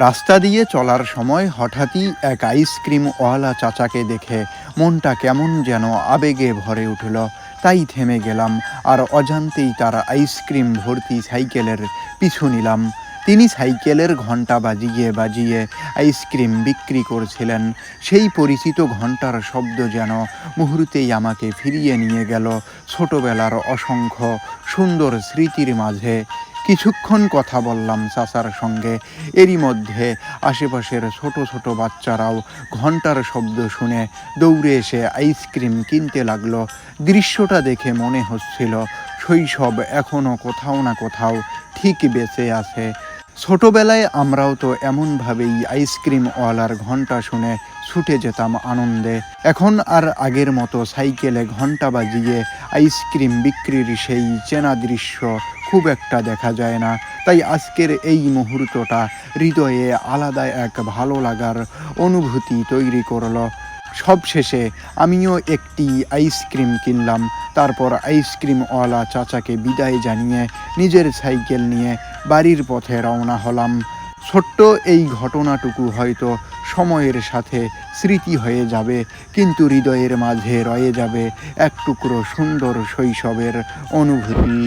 রাস্তা দিয়ে চলার সময় হঠাৎই এক আইসক্রিমওয়ালা চাচাকে দেখে মনটা কেমন যেন আবেগে ভরে উঠল। তাই থেমে গেলাম আর অজান্তেই তার আইসক্রিম ভর্তি সাইকেলের পিছু নিলাম। তিনি সাইকেলের ঘণ্টা বাজিয়ে বাজিয়ে আইসক্রিম বিক্রি করছিলেন। সেই পরিচিত ঘণ্টার শব্দ যেন মুহূর্তেই আমাকে ফিরিয়ে নিয়ে গেল ছোটবেলার অসংখ্য সুন্দর স্মৃতির মাঝে। কিছুক্ষণ কথা বললাম চাচার সঙ্গে। এরই মধ্যে আশেপাশের ছোট ছোট বাচ্চারাও ঘণ্টার শব্দ শুনে দৌড়ে এসে আইসক্রিম কিনতে লাগলো। দৃশ্যটা দেখে মনে হচ্ছিল শৈশব এখনও কোথাও না কোথাও ঠিক বেঁচে আছে। ছোটবেলায় আমরাও তো এমনভাবেই আইসক্রিমওয়ালার ঘণ্টা শুনে ছুটে যেতাম আনন্দে। এখন আর আগের মতো সাইকেলে ঘণ্টা বাজিয়ে আইসক্রিম বিক্রির সেই চেনা দৃশ্য খুব একটা দেখা যায় না। তাই আজকের এই মুহূর্তটা হৃদয়ে আলাদা এক ভালো লাগার অনুভূতি তৈরি করলো। সবশেষে আমিও একটি আইসক্রিম কিনলাম। তারপর আইসক্রিমওয়ালা চাচাকে বিদায় জানিয়ে নিজের সাইকেল নিয়ে বাড়ির পথে রওনা হলাম। ছোট্ট এই ঘটনাটুকু হয়তো সময়ের সাথে স্মৃতি হয়ে যাবে, কিন্তু হৃদয়ের মাঝে রয়ে যাবে এক টুকরো সুন্দর শৈশবের অনুভূতি।